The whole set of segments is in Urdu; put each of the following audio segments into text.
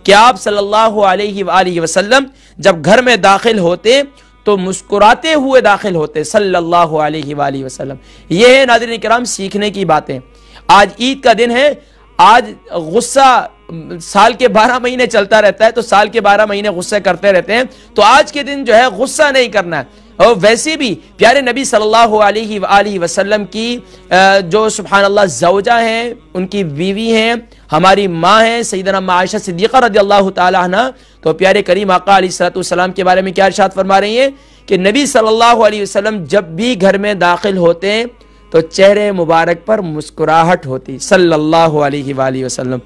کہ آپ صلی اللہ علیہ وآلہ وسلم جب گھر میں داخل ہوتے تو مسکراتے ہوئے داخل ہوتے صلی اللہ علیہ وآلہ وسلم۔ یہ ہے ناظرین کرام سیکھنے کی باتیں۔ آج عید کا دن ہے، آج غصہ سال کے 12 مہینے چلتا رہتا ہے، تو سال کے 12 مہینے غصے کرتے رہتے ہیں، تو آج کے دن جو ہے غصہ نہیں کرنا ہے۔ اور ویسے بھی پیارے نبی صلی اللہ علیہ وآلہ وسلم کی جو سبحان اللہ زوجہ ہیں، ان کی بیوی ہیں، ہماری ماں ہیں سیدنا عائشہ صدیقہ رضی اللہ تعالی عنہ، تو پیارے کریم آقا علیہ الصلوۃ والسلام کے بارے میں کیا ارشاد فرما رہی ہیں کہ نبی صلی اللہ علیہ وسلم جب بھی گھر میں داخل ہوتے ہیں تو چہرے مبارک پر مسکراہٹ ہوتی صلی اللہ علیہ وآلہ وسلم۔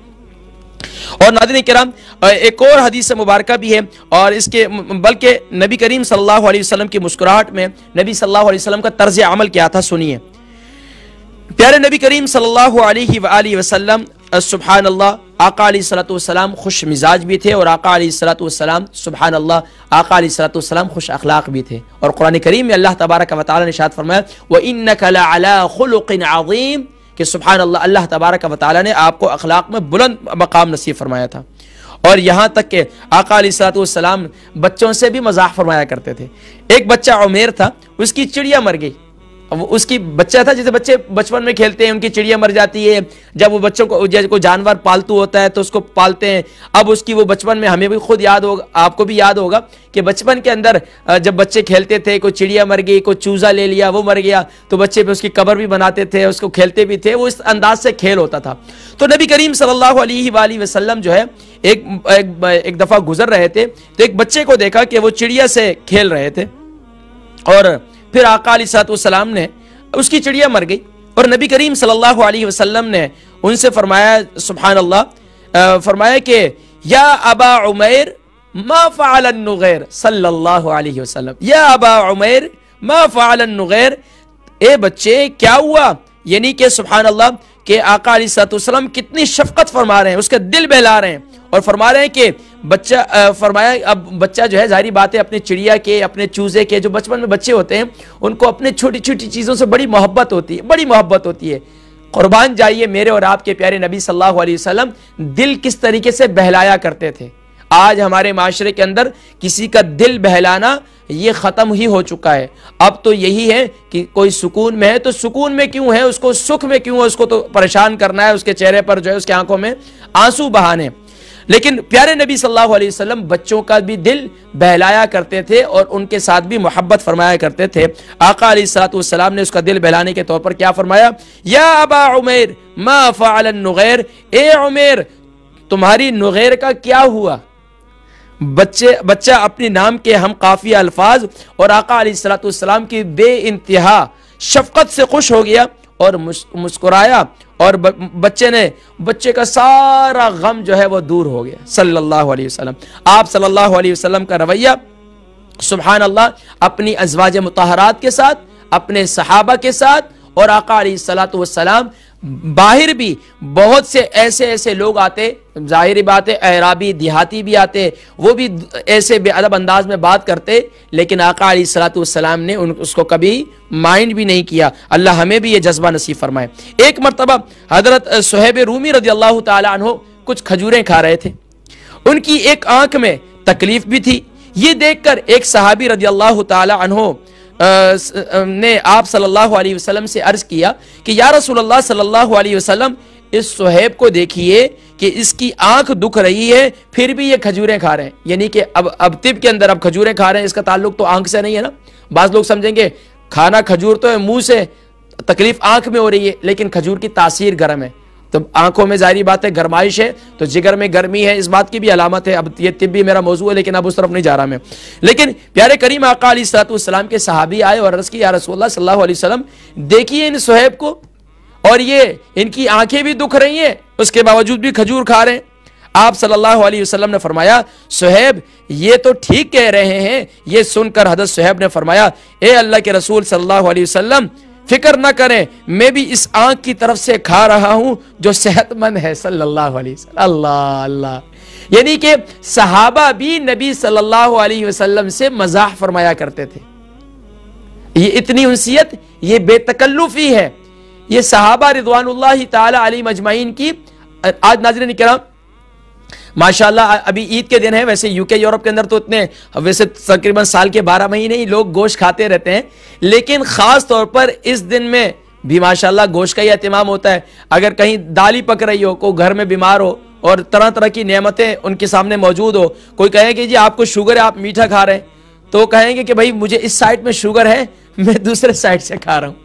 اور ناظرین کرام ایک اور حدیث مبارکہ بھی ہے، اور اس کے بلکہ نبی کریم صلی اللہ علیہ وسلم کی مسکراہٹ میں نبی صلی اللہ علیہ وسلم کا طرز عمل کیا تھا، سنیے۔ پیارے نبی کریم صلی اللہ علیہ وآلہ وسلم سبحان اللہ آقا علیہ الصلوۃ والسلام خوش مزاج بھی تھے، اور آقا علیہ الصلوۃ والسلام سبحان اللہ آقا علیہ الصلوۃ والسلام خوش اخلاق بھی تھے، اور قرآن کریم میں اللہ تبارک و تعالی نے ارشاد فرمایا وَإِنَّكَ لَعَلَىٰ خُلُقٍ عَظِيمٍ کہ سبحان اللہ اللہ تبارک و تعالی نے آپ کو اخلاق میں بلند مقام نصیب فرمایا تھا۔ اور یہاں تک کہ آقا علیہ الصلوۃ والسلام بچوں سے بھی مزاح فرمایا کرتے تھے۔ ایک بچہ عمیر تھا، اس کی چڑیا مر گئی، اس کی بچہ تھا، جیسے بچے بچپن میں کھیلتے ہیں، ان کی چڑیا مر جاتی ہے، جب وہ بچوں کو کوئی جانور پالتو ہوتا ہے تو اس کو پالتے ہیں۔ اب اس کی وہ بچپن میں ہمیں بھی خود یاد ہوگا، آپ کو بھی یاد ہوگا کہ بچپن کے اندر جب بچے کھیلتے تھے، کوئی چڑیا مر گئی، کوئی چوزا لے لیا، وہ مر گیا، تو بچے پہ اس کی قبر بھی بناتے تھے، اس کو کھیلتے بھی تھے، وہ اس انداز سے کھیل ہوتا تھا۔ تو نبی کریم صلی اللہ علیہ وآلہ وسلم جو ہے ایک دفعہ گزر رہے تھے تو ایک بچے کو دیکھا کہ وہ چڑیا سے کھیل رہے تھے، اور پھر آقا علیہ الصلوۃ والسلام نے اس کی چڑیا مر گئی، اور نبی کریم صلی اللہ علیہ وسلم نے ان سے فرمایا سبحان اللہ فرمایا کہ یا ابا عمیر ما فعل النغیر صلی اللہ علیہ وسلم، یا ابا عمیر ما فعل النغیر، اے بچے کیا ہوا، یعنی کہ سبحان اللہ کہ آقا علیہ الصلوۃ والسلام کتنی شفقت فرما رہے ہیں، اس کا دل بہلا رہے ہیں، اور فرما رہے ہیں کہ بچہ فرمایا اب بچہ جو ہے ظاہری بات ہے اپنے چڑیا کے، اپنے چوزے کے، جو بچپن میں بچے ہوتے ہیں ان کو اپنے چھوٹی چھوٹی چیزوں سے بڑی محبت ہوتی ہے، بڑی محبت ہوتی ہے۔ قربان جائیے میرے اور آپ کے پیارے نبی صلی اللہ علیہ وسلم دل کس طریقے سے بہلایا کرتے تھے۔ آج ہمارے معاشرے کے اندر کسی کا دل بہلانا یہ ختم ہی ہو چکا ہے۔ اب تو یہی ہے کہ کوئی سکون میں ہے تو سکون میں کیوں ہے، اس کو سکھ میں کیوں ہے، اس کو تو پریشان کرنا ہے، اس کے چہرے پر جو ہے اس کے آنکھوں میں آنسو بہانے۔ لیکن پیارے نبی صلی اللہ علیہ وسلم بچوں کا بھی دل بہلایا کرتے تھے اور ان کے ساتھ بھی محبت فرمایا کرتے تھے۔ آقا علیہ الصلوۃ والسلام نے اس کا دل بہلانے کے طور پر کیا فرمایا، یا ابا عمیر ما فعل النغیر، اے عمیر تمہاری نغیر کا کیا ہوا۔ بچہ اپنی نام کے ہم قافیہ الفاظ اور آقا علیہ الصلوۃ والسلام کی بے انتہا شفقت سے خوش ہو گیا اور مسکرایا، اور بچے کا سارا غم جو ہے وہ دور ہو گیا صلی اللہ علیہ وسلم۔ آپ صلی اللہ علیہ وسلم کا رویہ سبحان اللہ اپنی ازواج مطہرات کے ساتھ، اپنے صحابہ کے ساتھ، اور آقا علیہ الصلوۃ والسلام باہر بھی بہت سے ایسے لوگ آتے، ظاہری بات ہے اعرابی دیہاتی بھی آتے، وہ بھی ایسے بے ادب انداز میں بات کرتے، لیکن آقا علیہ الصلوۃ والسلام نے اس کو کبھی مائنڈ بھی نہیں کیا۔ اللہ ہمیں بھی یہ جذبہ نصیب فرمائے۔ ایک مرتبہ حضرت صہیب رومی رضی اللہ تعالی عنہ کچھ کھجوریں کھا رہے تھے، ان کی ایک آنکھ میں تکلیف بھی تھی، یہ دیکھ کر ایک صحابی رضی اللہ تعالی عنہ نے آپ صلی اللہ علیہ وسلم سے عرض کیا کہ یا رسول اللہ صلی اللہ علیہ وسلم اس صہیب کو دیکھیے کہ اس کی آنکھ دکھ رہی ہے پھر بھی یہ کھجوریں کھا رہے ہیں، یعنی کہ اب طب کے اندر اب کھجوریں کھا رہے ہیں، اس کا تعلق تو آنکھ سے نہیں ہے نا۔ بعض لوگ سمجھیں گے کھانا کھجور تو ہے منہ سے، تکلیف آنکھ میں ہو رہی ہے، لیکن کھجور کی تاثیر گرم ہے، تو آنکھوں میں ظاہری بات ہے گرمائش ہے، تو جگر میں گرمی ہے، اس بات کی بھی علامت ہے۔ اب یہ طبی میرا موضوع ہے لیکن اب اس طرف نہیں جا رہا میں۔ لیکن پیارے کریم آقا علیہ الصلوۃ والسلام کے صحابی آئے اور عرض کی یا رسول اللہ صلی اللہ علیہ وسلم دیکھیے ان صہیب کو، اور یہ ان کی آنکھیں بھی دکھ رہی ہیں، اس کے باوجود بھی کھجور کھا رہے ہیں۔ آپ صلی اللہ علیہ وسلم نے فرمایا صہیب یہ تو ٹھیک کہہ رہے ہیں۔ یہ سن کر حضرت صہیب نے فرمایا اے اللہ کے رسول صلی اللہ علیہ وسلم فکر نہ کریں، میں بھی اس آنکھ کی طرف سے کھا رہا ہوں جو صحت مند ہے صلی اللہ علیہ وسلم۔ اللہ یعنی کہ صحابہ بھی نبی صلی اللہ علیہ وسلم سے مزاح فرمایا کرتے تھے۔ یہ اتنی انسیت، یہ بے تکلفی ہے، یہ صحابہ رضوان اللہ تعالی علیہ مجمعین کی۔ آج ناظرین کرام ماشاءاللہ ابھی عید کے دن ہے، ویسے UK یورپ کے اندر تو اتنے ویسے تقریباً سال کے 12 مہینے ہی لوگ گوشت کھاتے رہتے ہیں، لیکن خاص طور پر اس دن میں بھی ماشاءاللہ گوشت کا ہی اہتمام ہوتا ہے۔ اگر کہیں دال ہی پک رہی ہو، کوئی گھر میں بیمار ہو اور طرح طرح کی نعمتیں ان کے سامنے موجود ہو، کوئی کہے کہ جی آپ کو شوگر ہے، آپ میٹھا کھا رہے ہیں، تو کہیں گے کہ بھائی مجھے اس سائڈ میں شوگر ہے، میں دوسرے سائڈ سے کھا رہا ہوں۔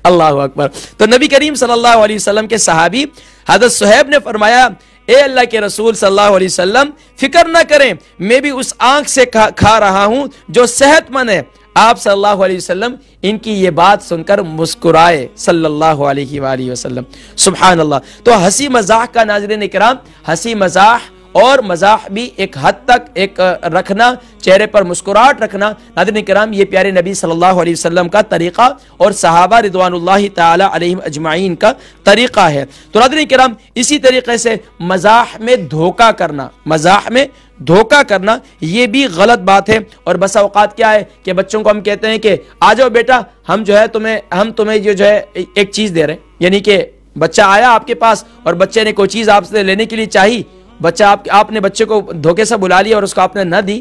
اللہ اکبر۔ تو نبی کریم صلی اللہ علیہ وسلم کے صحابی حضرت صہیب نے فرمایا، اے اللہ کے رسول صلی اللہ علیہ وسلم، فکر نہ کریں، میں بھی اس آنکھ سے کھا رہا ہوں جو صحت مند ہے۔ آپ صلی اللہ علیہ وسلم ان کی یہ بات سن کر مسکرائے صلی اللہ علیہ وآلہ وسلم۔ سبحان اللہ۔ تو ہنسی مزاح کا ناظرین اکرام، ہنسی مزاح اور مزاح بھی ایک حد تک ایک رکھنا، چہرے پر مسکراہٹ رکھنا، ناظرین کرام یہ پیارے نبی صلی اللہ علیہ وسلم کا طریقہ اور صحابہ رضوان اللہ تعالی علیہم اجمعین کا طریقہ ہے۔ تو ناظرین کرام اسی طریقے سے مزاح میں دھوکہ کرنا، مزاح میں دھوکہ کرنا یہ بھی غلط بات ہے۔ اور بس اوقات کیا ہے کہ بچوں کو ہم کہتے ہیں کہ آ جاؤ بیٹا، ہم جو ہے تمہیں جو ہے ایک چیز دے رہے ہیں، یعنی کہ بچہ آیا آپ کے پاس اور بچے نے کوئی چیز آپ سے لینے کے لیے چاہی، بچہ آپ نے بچے کو دھوکے سے بلا لیا اور اس کو آپ نے نہ دی،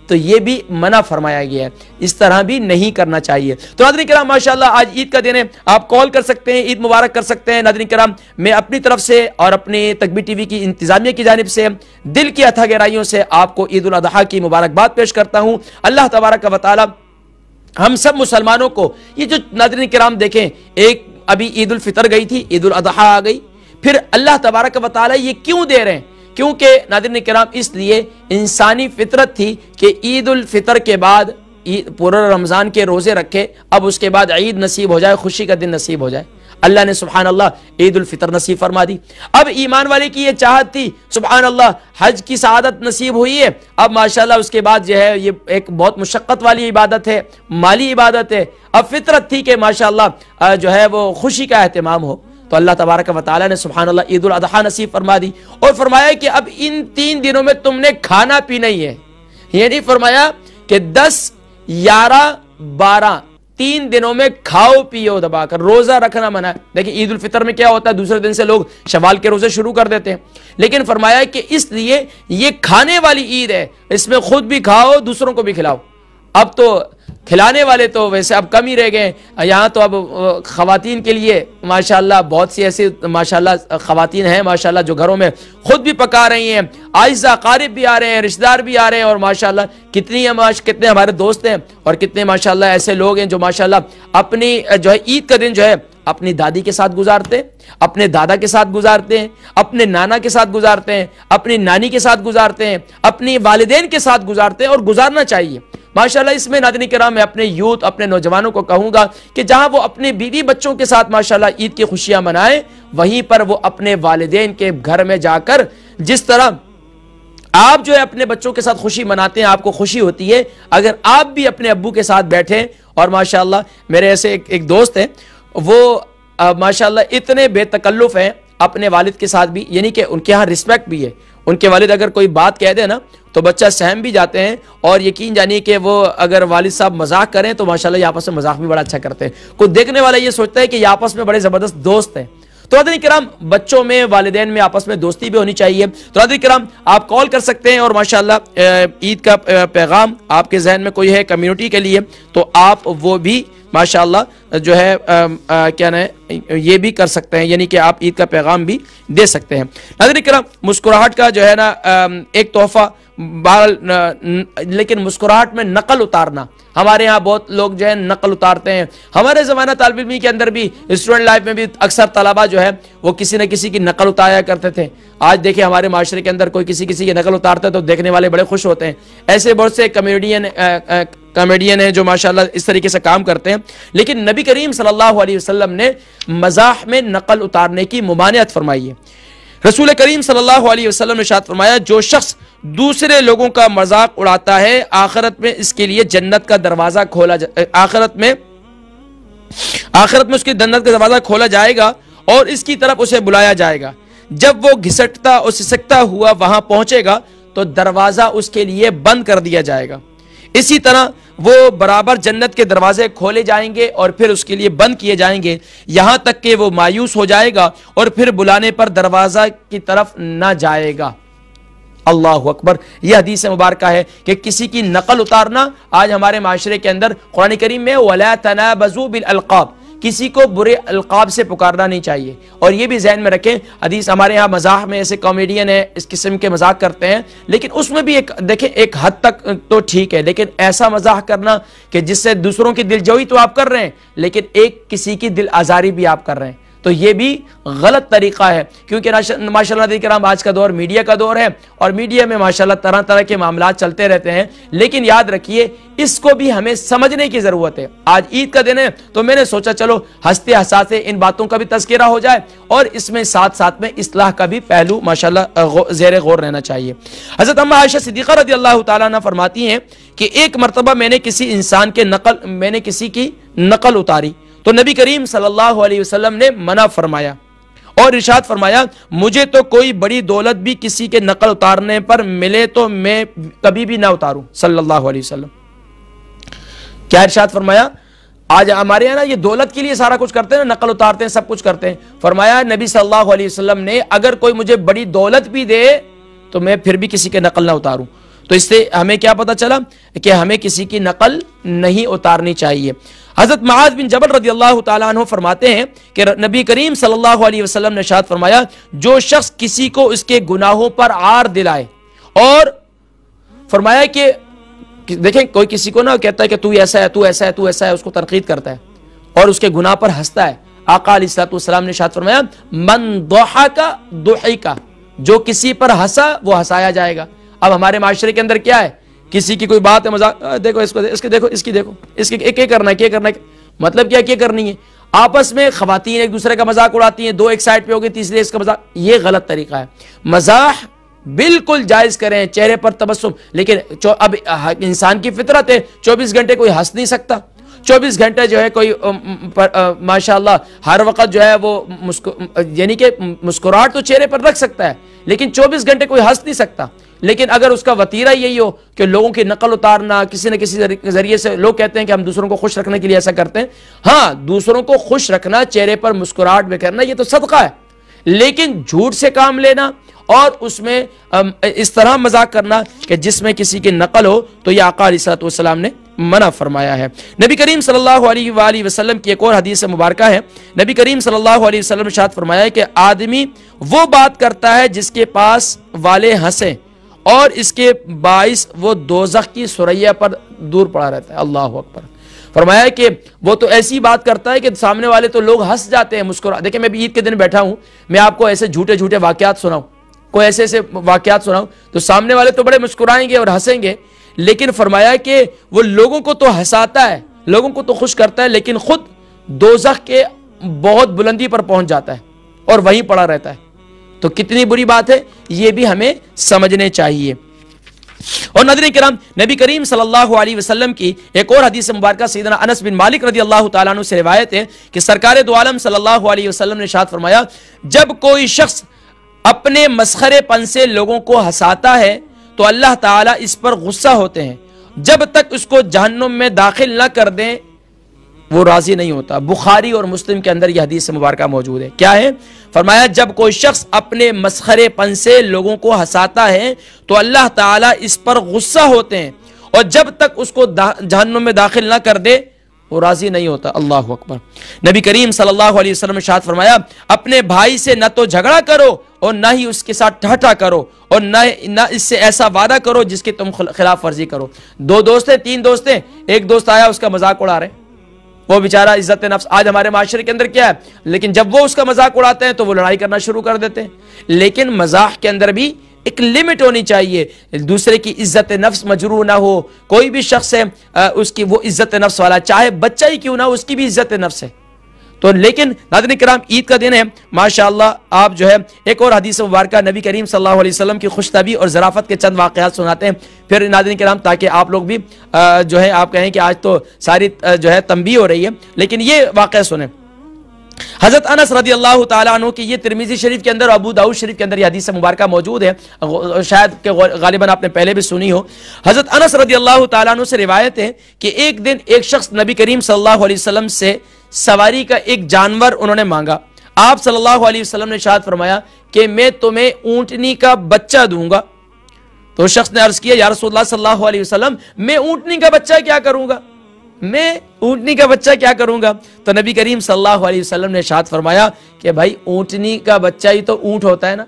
تو یہ بھی منع فرمایا گیا ہے، اس طرح بھی نہیں کرنا چاہیے۔ تو ناظرین کرام ماشاءاللہ آج عید کا دن ہے، آپ کال کر سکتے ہیں، عید مبارک کر سکتے ہیں۔ ناظرین کرام میں اپنی طرف سے اور اپنی تکبیر ٹی وی کی انتظامیہ کی جانب سے دل کی اتھا گہرائیوں سے آپ کو عید الاضحیٰ کی مبارکباد پیش کرتا ہوں۔ اللہ تبارک و تعالی ہم سب مسلمانوں کو یہ جو ناظرین کرام دیکھیں، ایک ابھی عید الفطر گئی تھی، عید الاضحیٰ آ گئی، پھر اللہ تبارک و تعالی یہ کیوں دے رہے ہیں؟ کیونکہ ناظرین کرام اس لیے انسانی فطرت تھی کہ عید الفطر کے بعد پورا رمضان کے روزے رکھے، اب اس کے بعد عید نصیب ہو جائے، خوشی کا دن نصیب ہو جائے۔ اللہ نے سبحان اللہ عید الفطر نصیب فرما دی۔ اب ایمان والے کی یہ چاہت تھی، سبحان اللہ حج کی سعادت نصیب ہوئی ہے، اب ماشاءاللہ اس کے بعد جو ہے یہ ایک بہت مشقت والی عبادت ہے، مالی عبادت ہے، اب فطرت تھی کہ ماشاءاللہ جو ہے وہ خوشی کا اہتمام ہو، تو اللہ تبارک و تعالی نے سبحان اللہ عید الاضحیٰ نصیب فرما دی اور فرمایا کہ اب ان 3 دنوں میں تم نے کھانا پینا ہی ہے۔ یہ نہیں فرمایا کہ 10، 11، 12 3 دنوں میں کھاؤ پیو دبا کر، روزہ رکھنا منع ہے۔ دیکھیں عید الفطر میں کیا ہوتا ہے، دوسرے دن سے لوگ شوال کے روزے شروع کر دیتے ہیں، لیکن فرمایا کہ اس لیے یہ کھانے والی عید ہے، اس میں خود بھی کھاؤ دوسروں کو بھی کھلاؤ۔ اب تو کھلانے والے تو ویسے اب کم ہی رہ گئے، یہاں تو اب خواتین کے لیے ماشاءاللہ بہت سی ایسی ماشاءاللہ خواتین ہیں ماشاءاللہ جو گھروں میں خود بھی پکا رہی ہیں، اعزا اقارب بھی آ رہے ہیں، رشتہ دار بھی آ رہے ہیں، اور ماشاءاللہ کتنے ہمارے دوست ہیں اور کتنے ماشاءاللہ ایسے لوگ ہیں جو ماشاءاللہ اپنی جو ہے عید کا دن جو ہے اپنی دادی کے ساتھ گزارتے ہیں، اپنے دادا کے ساتھ گزارتے ہیں، اپنے نانا کے ساتھ گزارتے ہیں، اپنی نانی کے ساتھ گزارتے ہیں، اپنی والدین کے ساتھ گزارتے ہیں، اور گزارنا چاہیے ماشاءاللہ۔ اس میں ناظرین کرام میں اپنے یوتھ، اپنے نوجوانوں کو کہوں گا کہ جہاں وہ اپنے بیوی بچوں کے ساتھ ماشاءاللہ عید کی خوشیاں منائیں، وہیں پر وہ اپنے والدین کے گھر میں جا کر جس طرح آپ جو ہے اپنے بچوں کے ساتھ خوشی مناتے ہیں، آپ کو خوشی ہوتی ہے، اگر آپ بھی اپنے ابو کے ساتھ بیٹھیں، اور ماشاءاللہ میرے ایسے ایک دوست ہیں، وہ ماشاءاللہ اتنے بے تکلف ہیں اپنے والد کے ساتھ بھی، یعنی کہ ان کے ہاں رسپیکٹ بھی ہے، ان کے والد اگر کوئی بات کہہ دے نا تو بچہ سہم بھی جاتے ہیں، اور یقین جانیے کہ وہ اگر والد صاحب مذاق کریں تو ماشاءاللہ یہ آپس میں مذاق بھی بڑا اچھا کرتے ہیں، کوئی دیکھنے والا یہ سوچتا ہے کہ یہ آپس میں بڑے زبردست دوست ہیں۔ تو ناظرین کرام بچوں میں، والدین میں آپس میں دوستی بھی ہونی چاہیے۔ تو ناظرین کرام آپ کال کر سکتے ہیں، اور ماشاءاللہ عید کا پیغام آپ کے ذہن میں کوئی ہے کمیونٹی کے لیے تو آپ وہ بھی ماشاءاللہ جو ہے کیا نا یہ بھی کر سکتے ہیں، یعنی کہ آپ عید کا پیغام بھی دے سکتے ہیں۔ ناظرین کرام مسکراہٹ کا جو ہے نا ایک تحفہ، لیکن مسکراہٹ میں نقل اتارنا، ہمارے ہاں بہت لوگ جو ہے نقل اتارتے ہیں، ہمارے زمانہ طالب علمی کے اندر بھی، اسٹوڈنٹ لائف میں بھی اکثر طلبہ جو ہے وہ کسی نہ کسی کی نقل اتاریا کرتے تھے۔ آج دیکھیں ہمارے معاشرے کے اندر کوئی کسی کی نقل اتارتا ہے تو دیکھنے والے بڑے خوش ہوتے ہیں۔ ایسے بہت سے کامیڈین ہیں جو ماشاءاللہ اس طریقے سے کام کرتے ہیں، لیکن نبی کریم صلی اللہ علیہ وسلم نے مزاح میں نقل اتارنے کی ممانعت فرمائی ہے۔ رسول کریم صلی اللہ علیہ وسلم نے ارشاد فرمایا، جو شخص دوسرے لوگوں کا مذاق اڑاتا ہے آخرت میں اس کے لیے جنت کا دروازہ کھولا آخرت میں اس کی جنت کا دروازہ کھولا جائے گا اور اس کی طرف اسے بلایا جائے گا۔ جب وہ گھسٹتا اور سسکتا ہوا وہاں پہنچے گا تو دروازہ اس کے لیے بند کر دیا جائے گا۔ اسی طرح وہ برابر جنت کے دروازے کھولے جائیں گے اور پھر اس کے لیے بند کیے جائیں گے، یہاں تک کہ وہ مایوس ہو جائے گا اور پھر بلانے پر دروازہ کی طرف نہ جائے گا۔ اللہ اکبر. یہ حدیث مبارکہ ہے کہ کسی کی نقل اتارنا آج ہمارے معاشرے کے اندر قرآن کریم میں وَلَا تَنَابَزُوا بِالْأَلْقَابِ، کسی کو برے القاب سے پکارنا نہیں چاہیے. اور یہ بھی ذہن میں رکھیں، حدیث ہمارے ہاں مزاح میں ایسے کامیڈین ہیں اس قسم کے مذاق کرتے ہیں، لیکن اس میں بھی ایک دیکھیں ایک حد تک تو ٹھیک ہے، لیکن ایسا مزاح کرنا کہ جس سے دوسروں کی دل جوئی تو آپ کر رہے ہیں لیکن ایک کسی کی دل آزاری بھی آپ کر رہے ہیں، تو یہ بھی غلط طریقہ ہے. کیونکہ ماشاءاللہ دیکھ رہا ہم آج کا دور میڈیا کا دور ہے اور میڈیا میں ماشاءاللہ طرح طرح کے معاملات چلتے رہتے ہیں، لیکن یاد رکھیے اس کو بھی ہمیں سمجھنے کی ضرورت ہے. آج عید کا دن ہے تو میں نے سوچا چلو ہنستے ہنساتے ان باتوں کا بھی تذکرہ ہو جائے اور اس میں ساتھ ساتھ میں اصلاح کا بھی پہلو ماشاءاللہ زیر غور رہنا چاہیے. حضرت اما عائشہ صدیقہ رضی اللہ تعالیٰ عنہ فرماتی ہیں کہ ایک مرتبہ میں نے کسی کی نقل اتاری تو نبی کریم صلی اللہ علیہ وسلم نے منع فرمایا اور ارشاد فرمایا مجھے تو کوئی بڑی دولت بھی کسی کے نقل اتارنے پر ملے تو میں کبھی بھی نہ اتاروں صلی اللہ علیہ وسلم. کیا ارشاد فرمایا؟ آج ہمارے یہاں یہ دولت کے لیے سارا کچھ کرتے ہیں، نقل اتارتے ہیں، سب کچھ کرتے ہیں. فرمایا نبی صلی اللہ علیہ وسلم نے اگر کوئی مجھے بڑی دولت بھی دے تو میں پھر بھی کسی کے نقل نہ اتاروں. تو اس سے ہمیں کیا پتا چلا کہ ہمیں کسی کی نقل نہیں اتارنی چاہیے. حضرت معاذ بن جبل رضی اللہ تعالیٰ عنہ فرماتے ہیں کہ نبی کریم صلی اللہ علیہ وسلم نے ارشاد فرمایا جو شخص کسی کو اس کے گناہوں پر عار دلائے، اور فرمایا کہ دیکھیں کوئی کسی کو نہ کہتا ہے کہ تو ایسا ہے، تو ایسا ہے، تو ایسا ہے، اس کو تنقید کرتا ہے اور اس کے گناہ پر ہنستا ہے. آقا علیہ الصلوۃ والسلام نے ارشاد فرمایا من ضحک ضحک، جو کسی پر ہنسا وہ ہنسایا جائے گا. اب ہمارے معاشرے کے اندر کیا ہے، کسی کی کوئی بات ہے مذاق، دیکھو اس کو، اس کے دیکھو، اس کی دیکھو، اس کے کیا کرنا ہے، کیا کرنا ہے، مطلب کیا کرنی ہے. آپس میں خواتین ایک دوسرے کا مذاق اڑاتی ہیں، دو ایک سائڈ پہ ہو گئی، تیسرے اس کا مذاق. یہ غلط طریقہ ہے. مزاح بالکل جائز کریں، چہرے پر تبسم، لیکن اب انسان کی فطرت ہے 24 گھنٹے کوئی ہنس نہیں سکتا. 24 گھنٹے جو ہے کوئی ماشاءاللہ ہر وقت جو ہے وہ یعنی کہ مسکراہٹ تو چہرے پر رکھ سکتا ہے لیکن 24 گھنٹے کوئی ہنس نہیں سکتا. لیکن اگر اس کا وتیرہ یہی ہو کہ لوگوں کی نقل اتارنا کسی نہ کسی ذریعے سے، لوگ کہتے ہیں کہ ہم دوسروں کو خوش رکھنے کے لیے ایسا کرتے ہیں. ہاں دوسروں کو خوش رکھنا، چہرے پر مسکراہٹ میں کرنا، یہ تو صدقہ ہے، لیکن جھوٹ سے کام لینا اور اس میں اس طرح مذاق کرنا کہ جس میں کسی کی نقل ہو، تو یہ آقا علیہ الصلوۃ والسلام نے منع فرمایا ہے. نبی کریم صلی اللہ علیہ وآلہ وسلم کی ایک اور حدیث مبارکہ ہے. نبی کریم صلی اللہ علیہ وسلم نے ارشاد فرمایا ہے کہ آدمی وہ بات کرتا ہے جس کے پاس والے ہنسیں اور اس کے باعث وہ دوزخ کی سریا پر دور پڑا رہتا ہے. اللہ اکبر. فرمایا کہ وہ تو ایسی بات کرتا ہے کہ سامنے والے تو لوگ ہنس جاتے ہیں، مسکرا. دیکھیں میں بھی عید کے دن بیٹھا ہوں، میں آپ کو ایسے جھوٹے جھوٹے واقعات سناؤں، کوئی ایسے ایسے واقعات سناؤں تو سامنے والے تو بڑے مسکرائیں گے اور ہنسیں گے، لیکن فرمایا کہ وہ لوگوں کو تو ہنساتا ہے، لوگوں کو تو خوش کرتا ہے، لیکن خود دوزخ کے بہت بلندی پر پہنچ جاتا ہے اور وہیں پڑا رہتا ہے. تو کتنی بری بات ہے، یہ بھی ہمیں سمجھنے چاہیے. اور ناظرین کرام، نبی کریم صلی اللہ علیہ وسلم کی ایک اور حدیث مبارکہ سیدنا انس بن مالک رضی اللہ تعالیٰ عنہ سے روایت ہے کہ سرکار دو عالم صلی اللہ علیہ وسلم نے ارشاد فرمایا جب کوئی شخص اپنے مسخرے پن سے لوگوں کو ہنساتا ہے تو اللہ تعالیٰ اس پر غصہ ہوتے ہیں، جب تک اس کو جہنم میں داخل نہ کر دیں وہ راضی نہیں ہوتا. بخاری اور مسلم کے اندر یہ حدیث مبارکہ موجود ہے. کیا ہے؟ فرمایا جب کوئی شخص اپنے مسخرے پن سے لوگوں کو ہنساتا ہے تو اللہ تعالیٰ اس پر غصہ ہوتے ہیں اور جب تک اس کو جہنم میں داخل نہ کر دے وہ راضی نہیں ہوتا. اللہ اکبر. نبی کریم صلی اللہ علیہ وسلم نے ارشاد فرمایا اپنے بھائی سے نہ تو جھگڑا کرو اور نہ ہی اس کے ساتھ ٹھٹھا کرو اور نہ اس سے ایسا وعدہ کرو جس کی تم خلاف ورزی کرو. دو دوست ہیں، تین دوست ہیں، ایک دوست آیا اس کا مذاق اڑا رہے، وہ بیچارہ عزت نفس. آج ہمارے معاشرے کے اندر کیا ہے، لیکن جب وہ اس کا مذاق اڑاتے ہیں تو وہ لڑائی کرنا شروع کر دیتے ہیں. لیکن مزاح کے اندر بھی ایک لمٹ ہونی چاہیے، دوسرے کی عزت نفس مجروح نہ ہو. کوئی بھی شخص ہے اس کی وہ عزت نفس والا، چاہے بچہ ہی کیوں نہ ہو، اس کی بھی عزت نفس ہے. تو لیکن ناظرین کرام عید کا دن ہے، ماشاءاللہ آپ جو ہے ایک اور حدیث مبارکہ نبی کریم صلی اللہ علیہ وسلم کی خوش طبعی اور ظرافت کے چند واقعات سناتے ہیں پھر ناظرین کرام، تاکہ آپ لوگ بھی جو ہے آپ کہیں کہ آج تو ساری جو ہے تنبیہ ہو رہی ہے، لیکن یہ واقعہ سنیں. حضرت انس رضی اللہ تعالیٰ عنہ کی یہ ترمذی شریف کے اندر، ابو داؤد شریف کے اندر یہ حدیث مبارکہ موجود ہے، شاید کہ غالباً آپ نے پہلے بھی سنی ہو. حضرت انس رضی اللہ تعالیٰ عنہ سے روایت ہے کہ ایک دن ایک شخص نبی کریم صلی اللہ علیہ وسلم سے سواری کا ایک جانور انہوں نے مانگا. آپ صلی اللہ علیہ وسلم نے ارشاد فرمایا کہ میں تمہیں اونٹنی کا بچہ دوں گا تو شخص نے عرض کیا یا رسول اللہ صلی اللہ علیہ وسلم میں اونٹنی کا بچہ کیا کروں گا، میں اونٹنی کا بچہ کیا کروں گا؟ تو نبی کریم صلی اللہ علیہ وسلم نے ارشاد فرمایا کہ بھائی اونٹنی کا بچہ ہی تو اونٹ ہوتا ہے نا،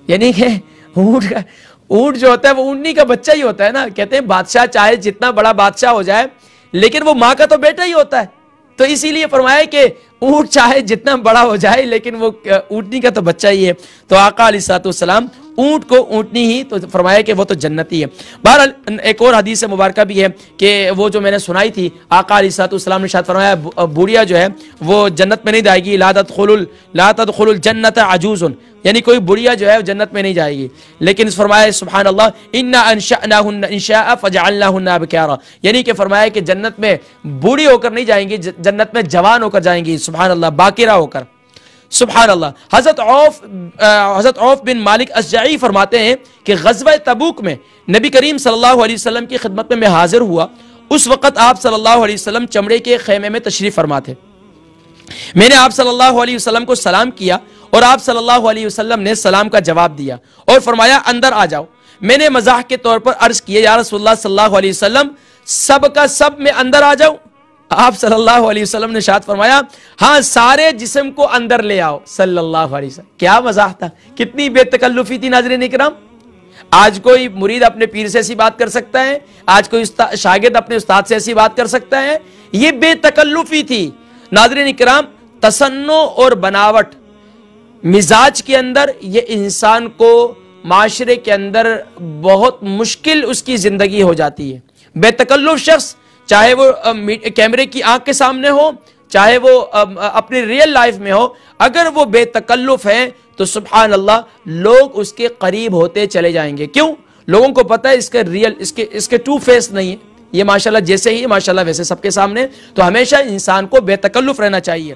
یعنی کہ اونٹ جو ہوتا ہے وہ اونٹنی کا بچہ ہی ہوتا ہے نا. کہتے ہیں بادشاہ چاہے جتنا بڑا بادشاہ ہو جائے لیکن وہ ماں کا تو بیٹا ہی ہوتا ہے، تو اسی لیے فرمایا کہ اونٹ چاہے جتنا بڑا ہو جائے لیکن وہ اونٹنی کا تو بچہ ہی ہے. تو آقا علیہ الصلوۃ والسلام اونٹ کو اونٹنی ہی تو فرمایا کہ وہ تو جنتی ہے. بہرحال ایک اور حدیث مبارکہ بھی ہے کہ وہ جو میں نے سنائی تھی، آقا علیہ الصلوۃ والسلام نے ارشاد فرمایا بوڑھیا جو ہے وہ جنت میں نہیں جائے گی، لا تدخل الجنت عجوز، یعنی کوئی بڑھیا جو ہے جنت میں نہیں جائے گی. لیکن فرمایا سبحان اللہ انا انشأناہن انشاء فجعلناہن ابکارا، یعنی کہ فرمایا کہ جنت میں بوڑھی ہو کر نہیں جائیں گی، جنت میں جوان ہو کر جائیں گی، سبحان اللہ، باکرہ ہو کر. سبحان اللہ. حضرت عوف بن مالک اشجعی فرماتے ہیں کہ غزوہ تبوک میں نبی کریم صلی اللہ علیہ وسلم کی خدمت میں حاضر ہوا. اس وقت آپ صلی اللہ علیہ وسلم چمڑے کے خیمے میں تشریف فرما تھے. میں نے آپ صلی اللہ علیہ وسلم کو سلام کیا اور آپ صلی اللہ علیہ وسلم نے سلام کا جواب دیا اور فرمایا اندر آ جاؤ. میں نے مزاح کے طور پر عرض کیا یا رسول اللہ صلی اللہ علیہ وسلم سب کا سب میں اندر آ جاؤں؟ آپ صلی اللہ علیہ وسلم نے ارشاد فرمایا ہاں سارے جسم کو اندر لے آؤ صلی اللہ علیہ وسلم. کیا مزاح تھا، کتنی بے تکلفی تھی ناظرین اکرام. آج کوئی مرید اپنے پیر سے ایسی بات کر سکتا ہے، آج کوئی شاگرد اپنے استاد سے ایسی بات کر سکتا ہے، یہ بے تکلفی تھی. ناظرین اکرام تصنع اور بناوٹ مزاج کے اندر یہ انسان کو معاشرے کے اندر بہت مشکل اس کی زندگی ہو جاتی ہے. بے تکلف شخص چاہے وہ کیمرے کی آنکھ کے سامنے ہو چاہے وہ اپنی ریئل لائف میں ہو، اگر وہ بے تکلف ہے تو سبحان اللہ لوگ اس کے قریب ہوتے چلے جائیں گے. کیوں؟ لوگوں کو پتہ ہے اس کے ٹو فیس نہیں ہے، یہ ماشاءاللہ جیسے ہی ماشاءاللہ ویسے سب کے سامنے. تو ہمیشہ انسان کو بے تکلف رہنا چاہیے.